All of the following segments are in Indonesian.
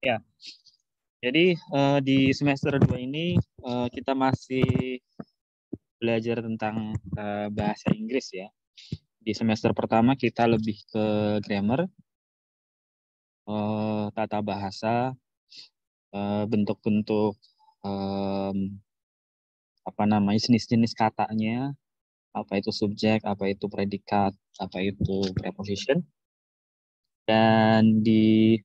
Ya, jadi di semester 2 ini kita masih belajar tentang bahasa Inggris ya. Di semester pertama kita lebih ke grammar, tata bahasa, bentuk-bentuk jenis-jenis katanya, apa itu subjek, apa itu predikat, apa itu preposition. Dan di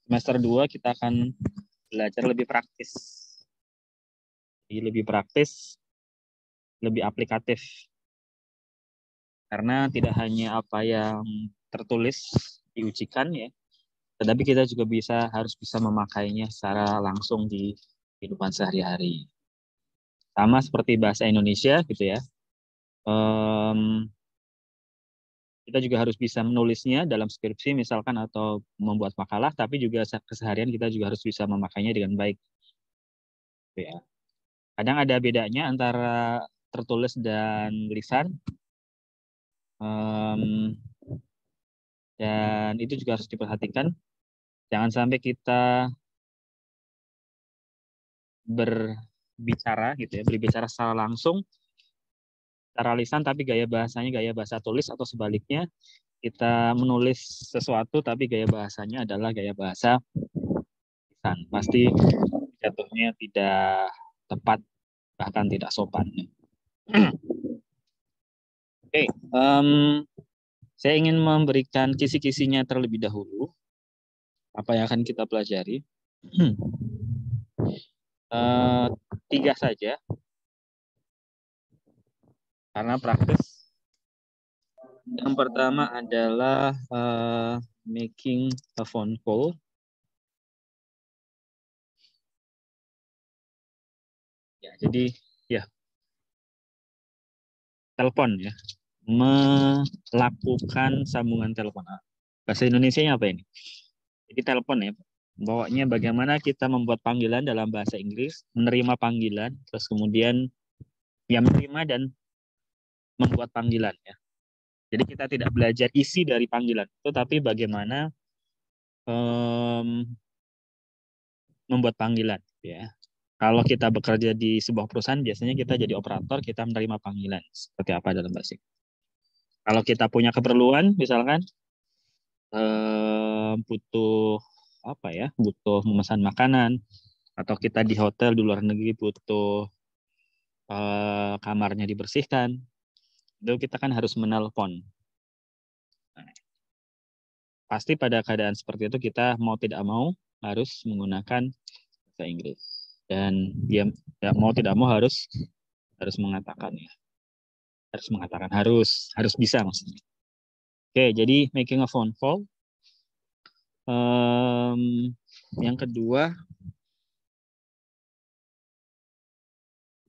semester 2 kita akan belajar lebih praktis. Jadi lebih praktis, lebih aplikatif. Karena tidak hanya apa yang tertulis diujikan ya, tetapi kita juga harus bisa memakainya secara langsung di kehidupan sehari-hari. Sama seperti bahasa Indonesia gitu ya. Kita juga harus bisa menulisnya dalam skripsi misalkan atau membuat makalah, tapi juga keseharian kita juga harus bisa memakainya dengan baik. Ya. Kadang ada bedanya antara tertulis dan lisan. Dan itu juga harus diperhatikan. Jangan sampai kita berbicara secara langsung, secara lisan, tapi gaya bahasanya gaya bahasa tulis, atau sebaliknya kita menulis sesuatu tapi gaya bahasanya adalah gaya bahasa lisan. Pasti jatuhnya tidak tepat, bahkan tidak sopan. Oke, saya ingin memberikan kisi-kisinya terlebih dahulu. Apa yang akan kita pelajari? 3 saja, karena praktis. Yang pertama adalah making a phone call. Ya, jadi ya telepon ya, melakukan sambungan telepon. Bahasa Indonesianya apa ini? Jadi telepon ya. Bawanya bagaimana kita membuat panggilan dalam bahasa Inggris, menerima panggilan, terus kemudian ya menerima dan membuat panggilan ya. Jadi kita tidak belajar isi dari panggilan, tetapi bagaimana membuat panggilan ya. Kalau kita bekerja di sebuah perusahaan, biasanya kita jadi operator, kita menerima panggilan seperti apa dalam bahasa Inggris. Kalau kita punya keperluan, misalkan butuh butuh memesan makanan, atau kita di hotel di luar negeri butuh kamarnya dibersihkan, itu kita kan harus menelpon. Nah, pasti pada keadaan seperti itu kita mau tidak mau harus menggunakan bahasa Inggris, dan dia mau tidak mau harus mengatakan ya, harus bisa maksudnya. Oke, jadi making a phone call. Yang kedua,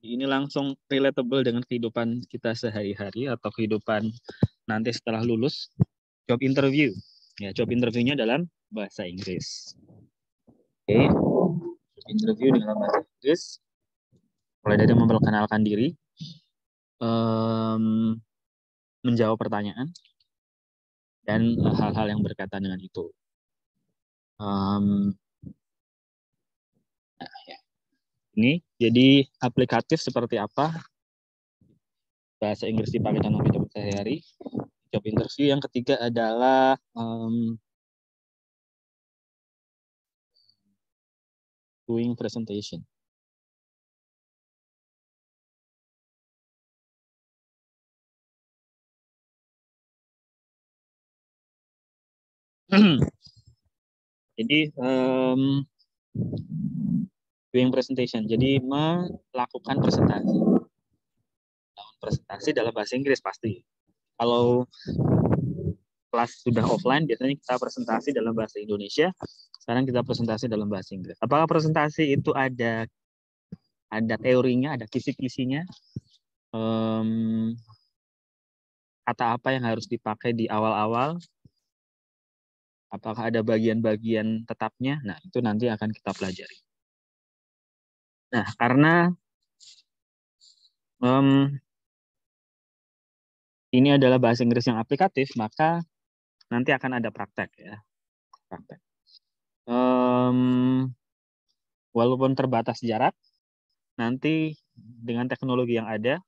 ini langsung relatable dengan kehidupan kita sehari-hari atau kehidupan nanti setelah lulus. Job interview. Ya, job interviewnya dalam bahasa Inggris. Oke, job interview dalam bahasa Inggris. Mulai dari memperkenalkan diri, menjawab pertanyaan, dan hal-hal yang berkaitan dengan itu. Nah, ya. Ini jadi aplikatif seperti apa bahasa Inggris dipakai dalam hidup sehari-hari. Job interview. Yang ketiga adalah doing presentation. Jadi doing presentation. Jadi melakukan presentasi. Presentasi dalam bahasa Inggris pasti. Kalau kelas sudah offline, biasanya kita presentasi dalam bahasa Indonesia. Sekarang kita presentasi dalam bahasa Inggris. Apakah presentasi itu ada teorinya, ada kisi-kisinya? Kata apa yang harus dipakai di awal-awal? Apakah ada bagian-bagian tetapnya? Nah, itu nanti akan kita pelajari. Nah, karena ini adalah bahasa Inggris yang aplikatif, maka nanti akan ada praktek ya. praktek. Walaupun terbatas jarak, nanti dengan teknologi yang ada,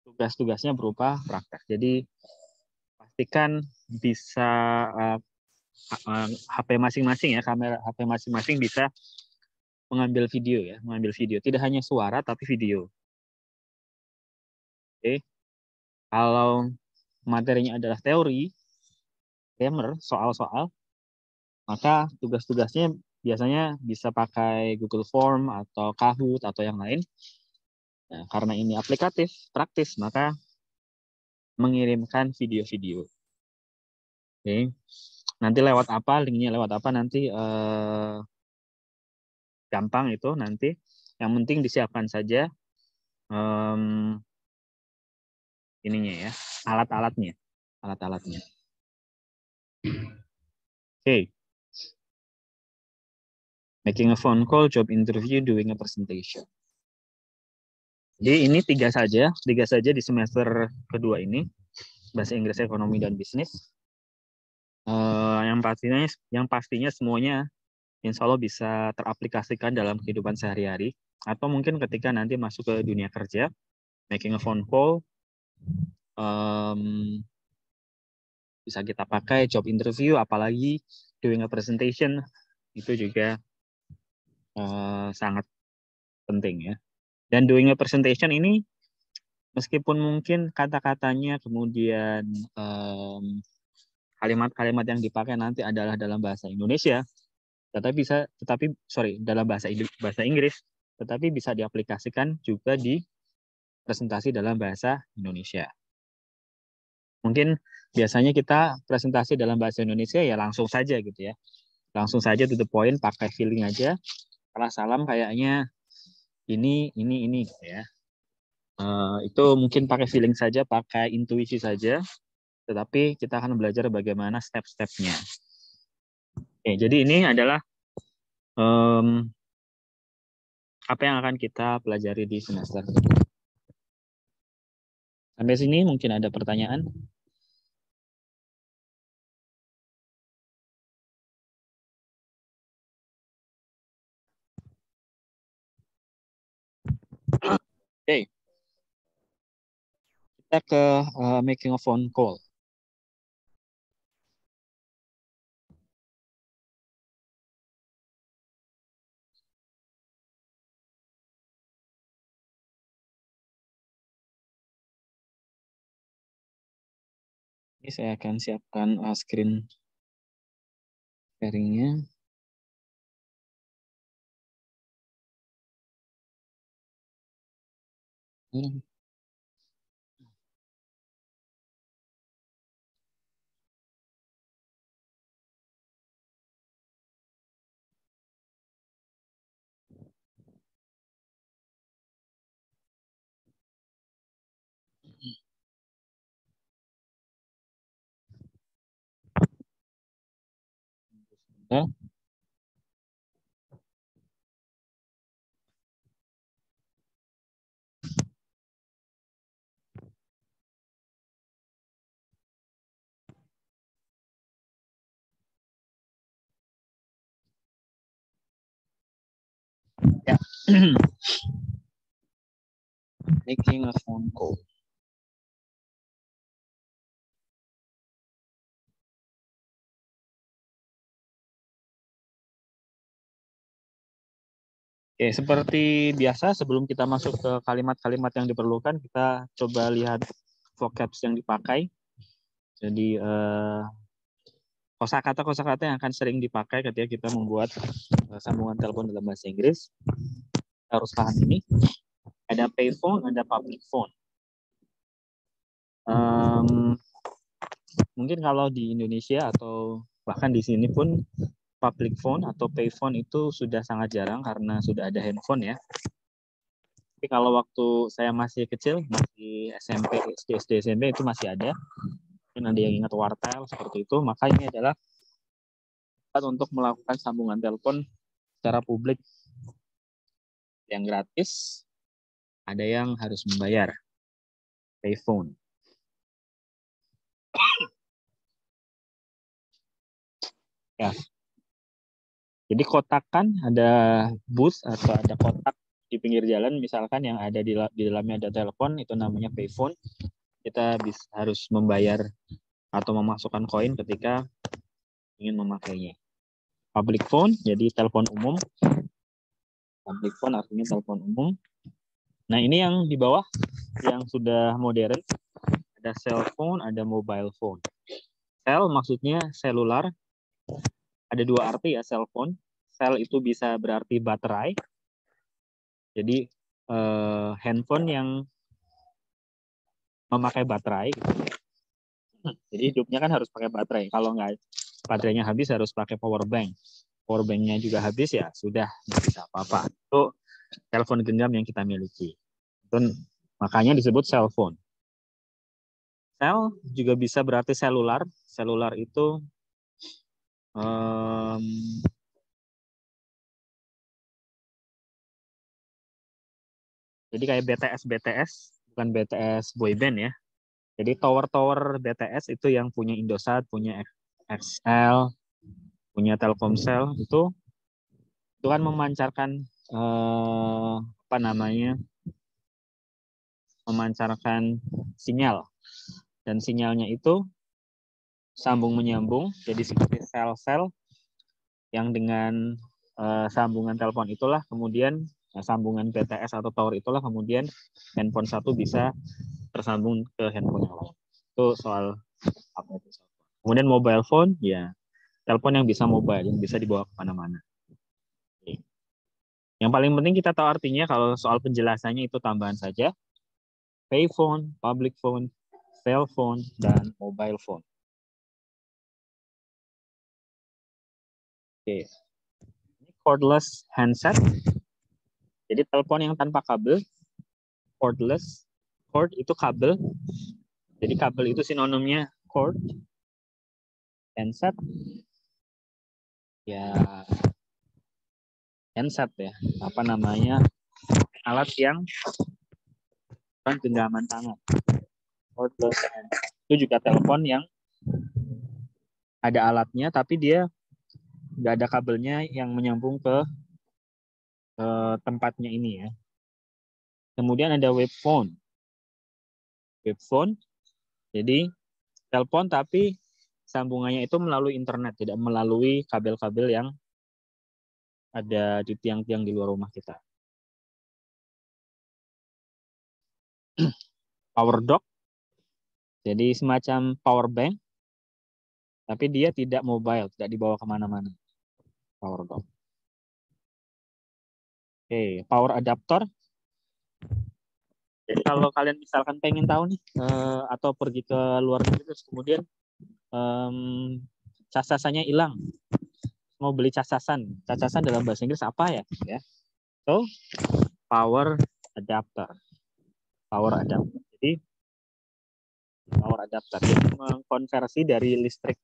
tugas-tugasnya berupa praktek. Jadi pastikan bisa HP masing-masing ya, kamera HP masing-masing bisa mengambil video ya, mengambil video. Tidak hanya suara tapi video. Oke. Kalau materinya adalah teori, grammar, soal-soal, maka tugas-tugasnya biasanya bisa pakai Google Form atau Kahoot atau yang lain. Nah, karena ini aplikatif, praktis, maka mengirimkan video-video. Oke. Nanti lewat apa, linknya lewat apa nanti gampang itu nanti. Yang penting disiapkan saja ininya ya, alat-alatnya. Okay. Making a phone call, job interview, doing a presentation. Jadi ini tiga saja di semester kedua ini, bahasa Inggris, ekonomi, dan bisnis. Yang pastinya semuanya insya Allah bisa teraplikasikan dalam kehidupan sehari-hari, atau mungkin ketika nanti masuk ke dunia kerja, making a phone call bisa kita pakai, job interview, apalagi doing a presentation itu juga sangat penting ya. Dan doing a presentation ini meskipun mungkin kata-katanya kemudian kalimat-kalimat yang dipakai nanti adalah dalam bahasa Indonesia, dalam bahasa Inggris, tetapi bisa diaplikasikan juga di presentasi dalam bahasa Indonesia. Mungkin biasanya kita presentasi dalam bahasa Indonesia ya langsung saja gitu ya. Langsung saja to the point, pakai feeling aja. Kalau salam kayaknya ini gitu ya. Itu mungkin pakai feeling saja, pakai intuisi saja. Tetapi kita akan belajar bagaimana step-stepnya. Oke, jadi ini adalah apa yang akan kita pelajari di semester. Sampai sini mungkin ada pertanyaan. Oke. Kita ke making a phone call. Ini saya akan siapkan screen sharing-nya. Ya. Ya. Making a phone call. Oke, seperti biasa sebelum kita masuk ke kalimat-kalimat yang diperlukan, kita coba lihat vocabs yang dipakai. Jadi kosakata yang akan sering dipakai ketika kita membuat sambungan telepon dalam bahasa Inggris. Kita harus paham ini. Ada payphone, ada public phone. Mungkin kalau di Indonesia atau bahkan di sini pun public phone atau payphone itu sudah sangat jarang karena sudah ada handphone ya. Tapi kalau waktu saya masih kecil, masih SMP, SD, SMP itu masih ada. Mungkin ada yang ingat wartel seperti itu. Maka ini adalah untuk melakukan sambungan telepon secara publik yang gratis, ada yang harus membayar. Payphone. Ya. Jadi kotakan ada bus atau ada kotak di pinggir jalan, misalkan yang ada di dalamnya ada telepon, itu namanya payphone. Kita harus membayar atau memasukkan koin ketika ingin memakainya. Public phone, jadi telepon umum. Public phone artinya telepon umum. Nah, ini yang di bawah yang sudah modern. Ada cell phone, ada mobile phone. Cell maksudnya selular. Ada dua arti ya cell phone. Cell itu bisa berarti baterai. Jadi handphone yang memakai baterai. Jadi hidupnya kan harus pakai baterai. Kalau nggak baterainya habis harus pakai power bank. Power banknya juga habis ya sudah nggak bisa apa-apa. Itu telepon genggam yang kita miliki. Itu makanya disebut cell phone. Sel juga bisa berarti selular. Selular itu jadi kayak BTS, bukan BTS boyband ya. Jadi tower-tower BTS itu yang punya Indosat, punya XL, punya Telkomsel itu kan memancarkan apa namanya? Memancarkan sinyal. Dan sinyalnya itu sambung menyambung, jadi seperti sel-sel yang dengan sambungan telepon itulah kemudian sambungan BTS atau tower itulah kemudian handphone satu bisa tersambung ke handphone yang lain. Itu soal apa itu. Kemudian mobile phone, ya telepon yang bisa mobile, yang bisa dibawa kemana-mana. Yang paling penting kita tahu artinya, kalau soal penjelasannya itu tambahan saja. Payphone, public phone, cell phone, dan mobile phone. Oke. Ini cordless handset. Jadi telepon yang tanpa kabel, cordless. Cord itu kabel. Jadi kabel itu sinonimnya cord. Handset. Ya, handset ya. Apa namanya? Alat yang bukan genggaman tangan. Cordless handset. Itu juga telepon yang ada alatnya, tapi dia nggak ada kabelnya yang menyambung ke tempatnya ini ya. Kemudian ada web phone. Web phone, jadi telepon tapi sambungannya itu melalui internet, tidak melalui kabel-kabel yang ada di tiang-tiang di luar rumah kita. Power dock, jadi semacam power bank, tapi dia tidak mobile, tidak dibawa kemana-mana. Power dock. Oke, power adapter. Jadi kalau kalian misalkan pengen tahu nih, atau pergi ke luar negeri terus kemudian casasannya hilang, mau beli casasan dalam bahasa Inggris apa ya? So, power adapter. Power adapter. Jadi power adapter itu mengkonversi dari listrik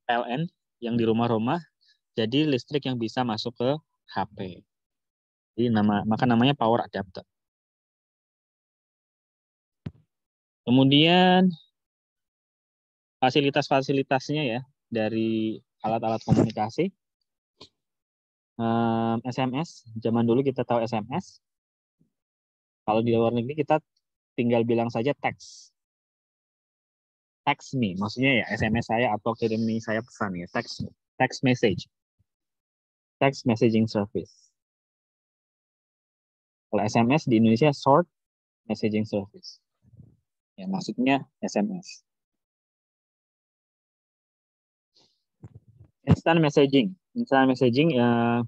PLN yang di rumah-rumah jadi listrik yang bisa masuk ke HP. Jadi maka namanya power adapter. Kemudian fasilitas-fasilitasnya ya dari alat-alat komunikasi. SMS, zaman dulu kita tahu SMS. Kalau di luar negeri kita tinggal bilang saja text. Text me, maksudnya ya SMS saya atau kirimi saya pesan ya, text message. Text messaging service. Kalau SMS di Indonesia short messaging service. Ya, maksudnya SMS. Instant messaging. Instant messaging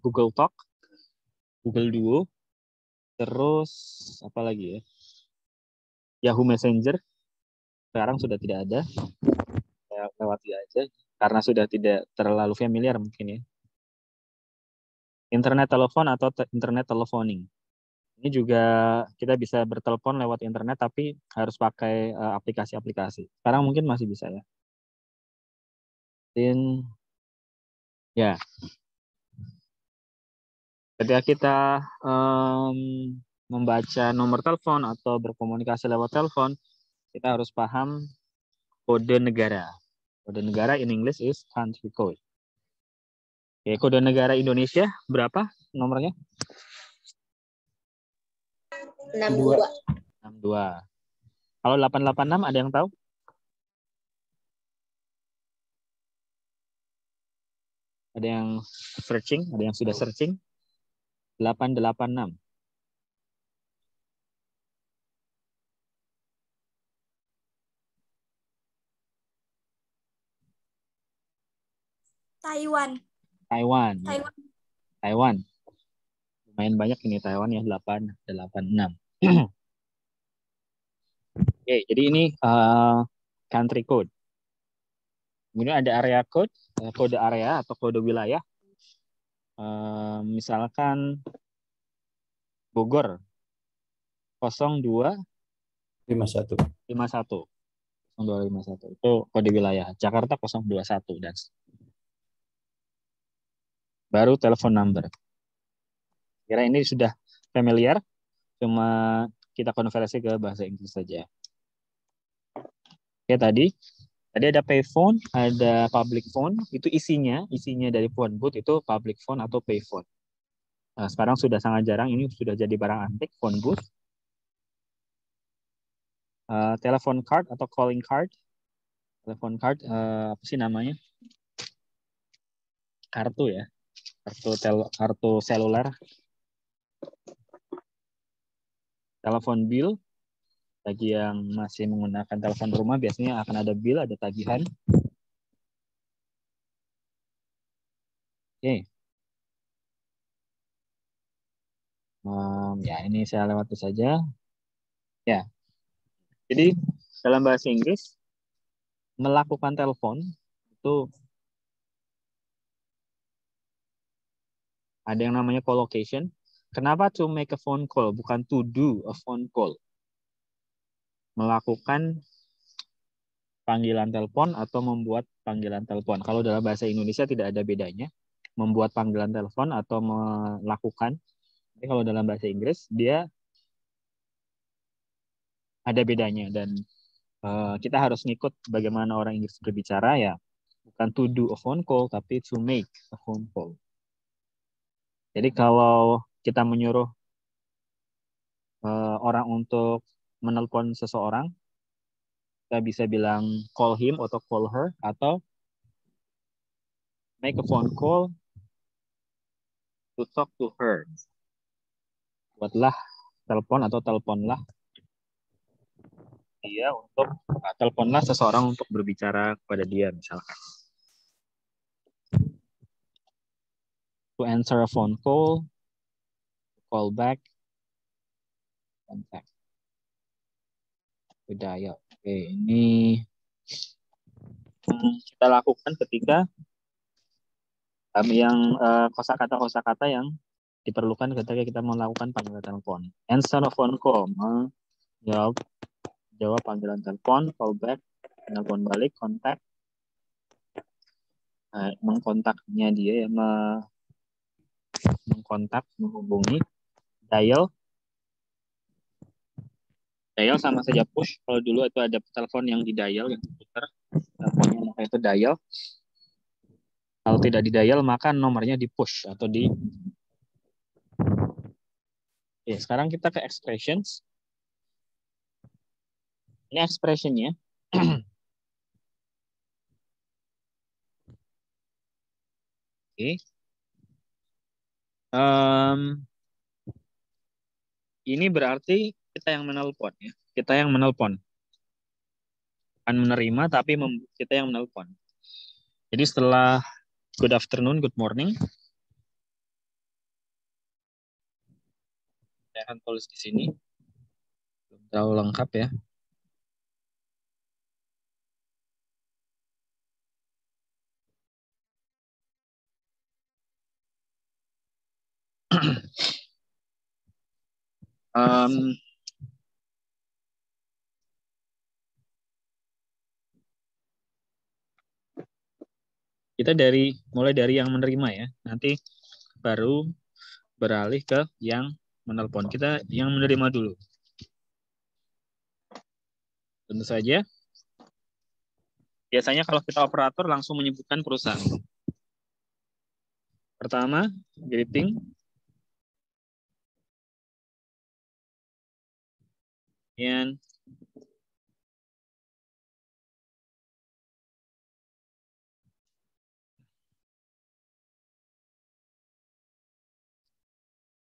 Google Talk, Google Duo, terus apa lagi ya? Yahoo Messenger. Sekarang sudah tidak ada. Saya lewati aja karena sudah tidak terlalu familiar mungkin ya. Internet telepon atau internet teleponing. Ini juga kita bisa bertelepon lewat internet tapi harus pakai aplikasi-aplikasi. Sekarang mungkin masih bisa ya. Dan ya, ketika kita membaca nomor telepon atau berkomunikasi lewat telepon, kita harus paham kode negara. Kode negara in English is country code. Oke, kode negara Indonesia berapa nomornya? 62. 62. Kalau 886 ada yang tahu? Ada yang searching? Ada yang sudah searching? 886. Taiwan. Taiwan. Taiwan. Ya. Taiwan. Lumayan banyak ini Taiwan ya, 886. Oke, jadi ini country code. Kemudian ada area code, kode area atau kode wilayah. Misalkan Bogor 0251. 0251 itu kode wilayah. Jakarta 021 dan baru telepon number. Kira ini sudah familiar, cuma kita konversi ke bahasa Inggris saja. Oke, tadi ada payphone, ada public phone. Itu isinya dari phone booth itu public phone atau payphone. Nah, sekarang sudah sangat jarang, ini sudah jadi barang antik, phone booth. Telepon card atau calling card. Telepon card, apa sih namanya? Kartu ya. Kartu seluler. Telepon bill. Bagi yang masih menggunakan telepon rumah, biasanya akan ada bill, ada tagihan. Oke. Ya, ini saya lewati saja. Ya. Jadi, dalam bahasa Inggris, melakukan telepon itu ada yang namanya collocation. Kenapa to make a phone call, bukan to do a phone call? Melakukan panggilan telepon atau membuat panggilan telepon. Kalau dalam bahasa Indonesia tidak ada bedanya. Membuat panggilan telepon atau melakukan. Tapi kalau dalam bahasa Inggris, dia ada bedanya. Dan kita harus ngikut bagaimana orang Inggris berbicara ya. Bukan to do a phone call, tapi to make a phone call. Jadi kalau kita menyuruh orang untuk menelpon seseorang, kita bisa bilang call him atau call her, atau make a phone call to talk to her. Buatlah telepon atau teleponlah dia untuk teleponlah seseorang untuk berbicara kepada dia misalkan. To answer a phone call, call back, contact. Dial. Oke, ini kita lakukan ketika yang kosakata yang diperlukan ketika kita melakukan panggilan telepon. Answer a phone call, jawab panggilan telepon, call back, telepon balik, kontak, mengkontaknya dia ya, mengkontak, menghubungi, dial sama saja push. Kalau dulu itu ada telepon yang di dial, yang diputar, teleponnya maka itu dial. Kalau tidak di dial maka nomornya di push atau di. Oke, sekarang kita ke expressions. Ini expressionnya. Oke. Ini berarti kita yang menelpon ya. Kita yang menelpon. Bukan menerima tapi kita yang menelpon. Jadi setelah good afternoon, good morning, saya akan tulis di sini. Belum terlalu lengkap ya. Kita mulai dari yang menerima ya. Nanti baru beralih ke yang menelpon. Kita yang menerima dulu. Tentu saja Biasanya kalau kita operator langsung menyebutkan perusahaan. Pertama, greeting. And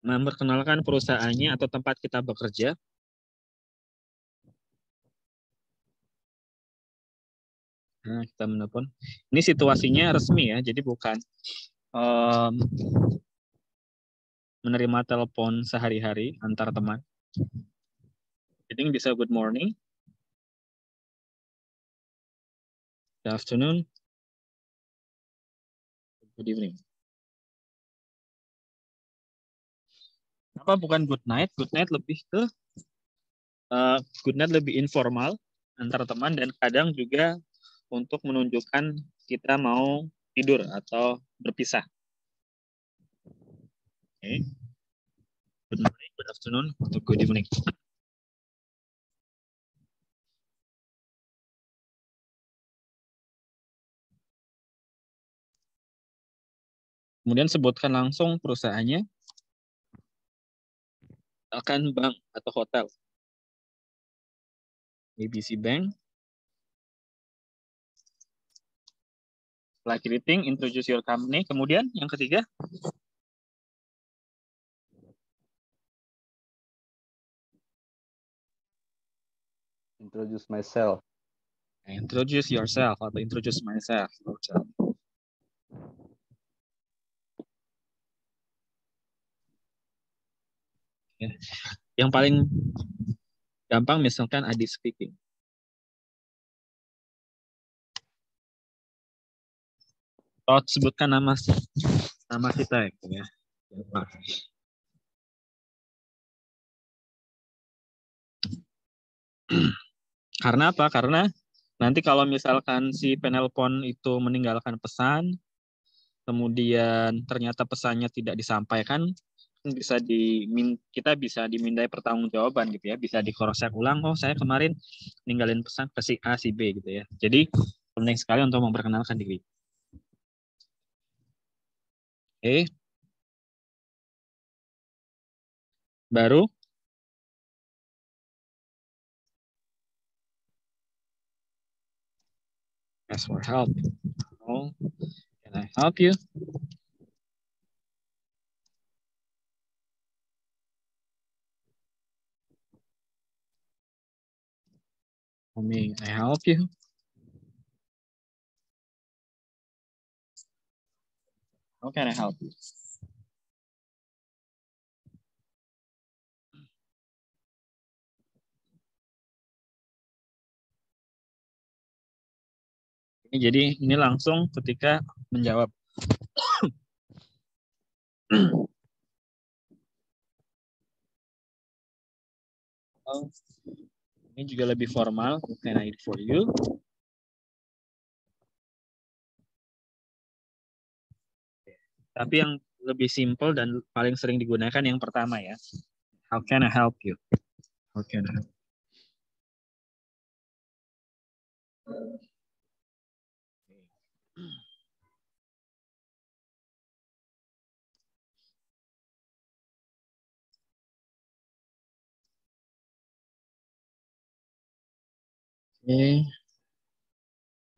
memperkenalkan perusahaannya atau tempat kita bekerja. Nah, kita menelpon. Ini situasinya resmi ya, jadi bukan menerima telepon sehari-hari antar teman. Jadi bisa good morning, good afternoon, good evening. Apa bukan good night? Good night lebih ke good night lebih informal antar teman dan kadang juga untuk menunjukkan kita mau tidur atau berpisah. Okay. Good morning, good afternoon, atau good evening. Kemudian sebutkan langsung perusahaannya, akan bank atau hotel. ABC Bank. Setelah greeting, introduce your company. Kemudian yang ketiga, introduce myself. Introduce yourself atau introduce myself. Yang paling gampang misalkan Adi speaking. Atau sebutkan nama kita ya. Karena apa? Karena nanti kalau misalkan si penelpon itu meninggalkan pesan, kemudian ternyata pesannya tidak disampaikan, kita bisa dimintai pertanggungjawaban gitu ya, bisa di-cross-check ulang. Oh, saya kemarin ninggalin pesan ke si A, si B gitu ya. Jadi penting sekali untuk memperkenalkan diri. Oke. Baru ask for help. Oh, can I help you? May I help you? How can I help you? Jadi ini langsung ketika menjawab. Ini juga lebih formal. What can I do for you? Tapi yang lebih simple dan paling sering digunakan yang pertama ya. How can I help you? How can I help you? Oke.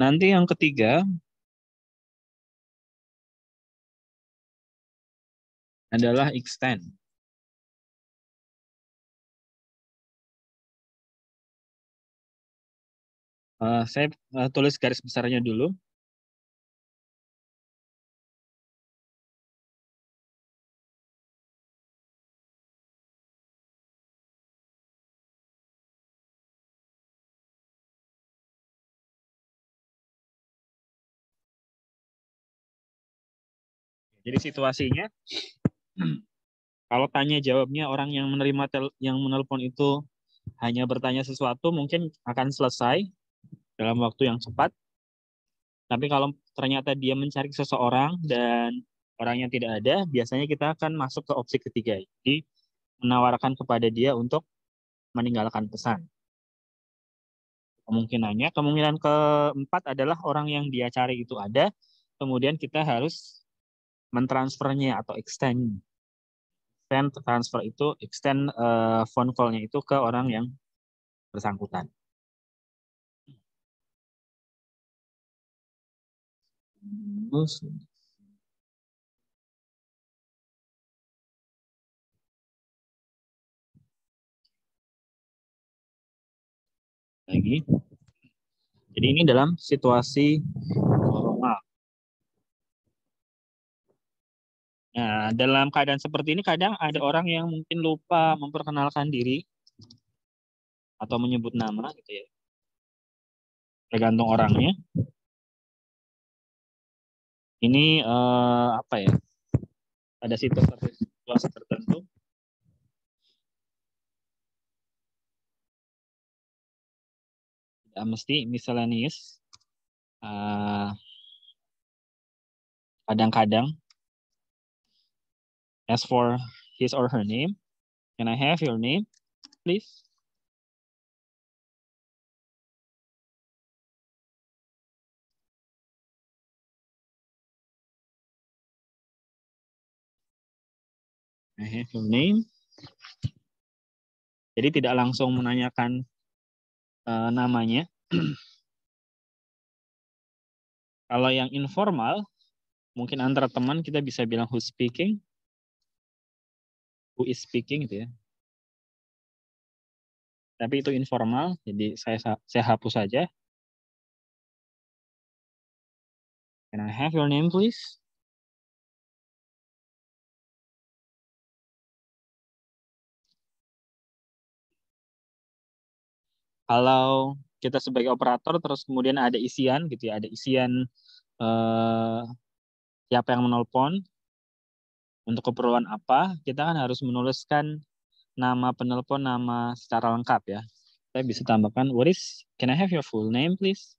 Nanti yang ketiga adalah extend. Saya tulis garis besarnya dulu. Jadi situasinya, kalau tanya jawabnya orang yang yang menelpon itu hanya bertanya sesuatu, mungkin akan selesai dalam waktu yang cepat. Tapi kalau ternyata dia mencari seseorang dan orangnya tidak ada, biasanya kita akan masuk ke opsi ketiga. Jadi menawarkan kepada dia untuk meninggalkan pesan. Kemungkinan keempat adalah orang yang dia cari itu ada, kemudian kita harus mentransfernya atau extend transfer itu extend phone call-nya itu ke orang yang bersangkutan. Terus lagi. Jadi ini dalam situasi normal. Nah, dalam keadaan seperti ini kadang ada orang yang mungkin lupa memperkenalkan diri atau menyebut nama gitu ya. Tergantung orangnya. Ini apa ya? Ada situasi tertentu. Tidak mesti miscellaneous. Kadang-kadang. As for his or her name, can I have your name, please? I have your name. Jadi tidak langsung menanyakan namanya. Kalau yang informal, mungkin antara teman kita bisa bilang who is speaking gitu ya. Tapi itu informal, jadi saya hapus saja. Can I have your name, please? Kalau kita sebagai operator terus kemudian ada isian gitu ya, ada isian siapa yang menelpon, untuk keperluan apa, kita kan harus menuliskan nama penelpon, nama secara lengkap ya. Saya bisa tambahkan, can I have your full name, please?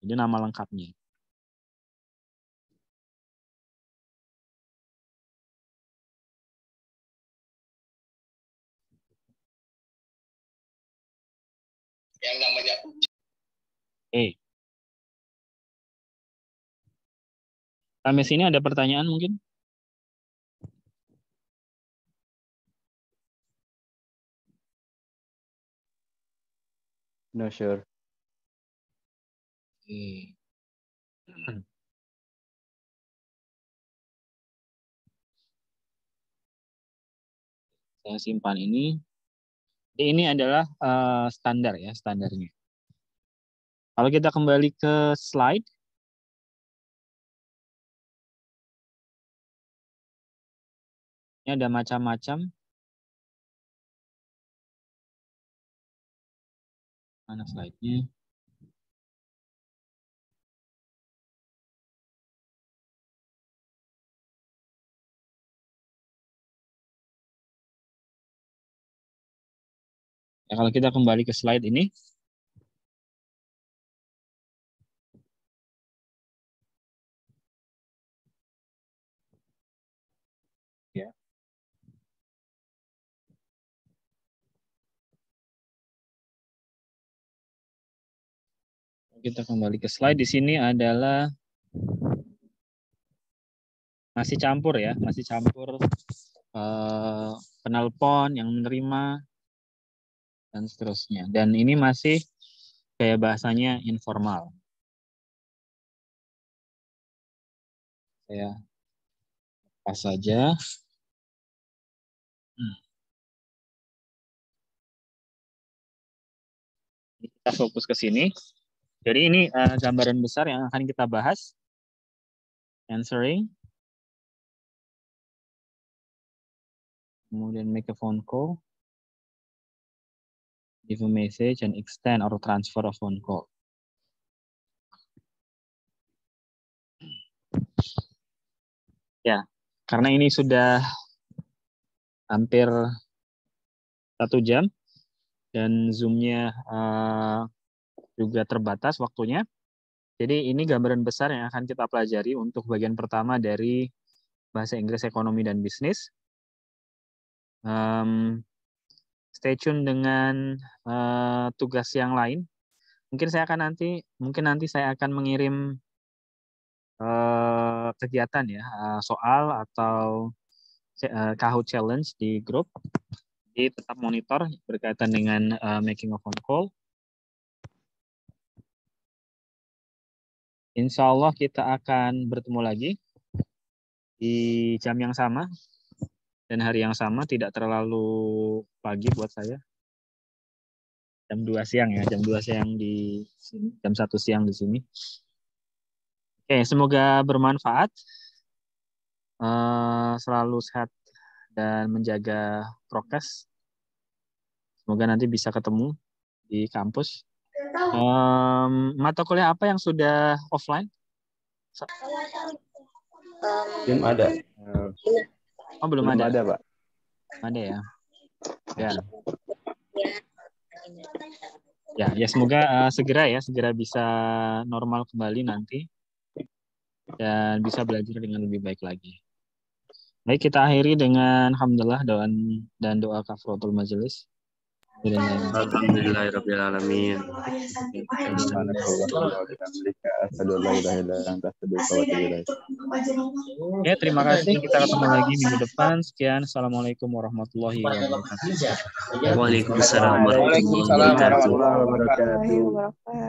Jadi nama lengkapnya. Yang namanya Sampai sini ada pertanyaan mungkin? No sure. Saya simpan ini. Ini adalah standar ya, standarnya. Kalau kita kembali ke slide, ini ada macam-macam. Mana slide-nya? Ya, kalau kita kembali ke slide ini, ya. Kita kembali ke slide, di sini adalah masih campur ya, masih campur penelpon yang menerima dan seterusnya. Dan ini masih kayak bahasanya informal. Saya pas saja. Kita fokus ke sini. Jadi ini gambaran besar yang akan kita bahas. Answering. Kemudian make a phone call. Give a message and extend or transfer a phone call. Ya, karena ini sudah hampir 1 jam dan Zoom-nya juga terbatas waktunya. Jadi ini gambaran besar yang akan kita pelajari untuk bagian pertama dari bahasa Inggris ekonomi dan bisnis. stay tune dengan tugas yang lain. Mungkin nanti saya akan mengirim kegiatan ya, soal atau Kahoot challenge di grup. Jadi tetap monitor berkaitan dengan making a phone call. Insya Allah kita akan bertemu lagi di jam yang sama dan hari yang sama, tidak terlalu pagi buat saya. Jam 2 siang ya, jam 2 siang di sini, jam 1 siang di sini. Oke, semoga bermanfaat. Selalu sehat dan menjaga prokes. Semoga nanti bisa ketemu di kampus. Mata kuliah apa yang sudah offline? Belum ada. Oh, belum ada. Pak. Ada ya. Ya, semoga segera bisa normal kembali nanti dan bisa belajar dengan lebih baik lagi. Baik, kita akhiri dengan alhamdulillah dan doa kafaratul majelis. Alhamdulillahirabbil alamin. Oke, terima kasih. Kita ketemu lagi minggu depan. Sekian. Assalamualaikum warahmatullahi wabarakatuh. Waalaikumsalam warahmatullahi wabarakatuh.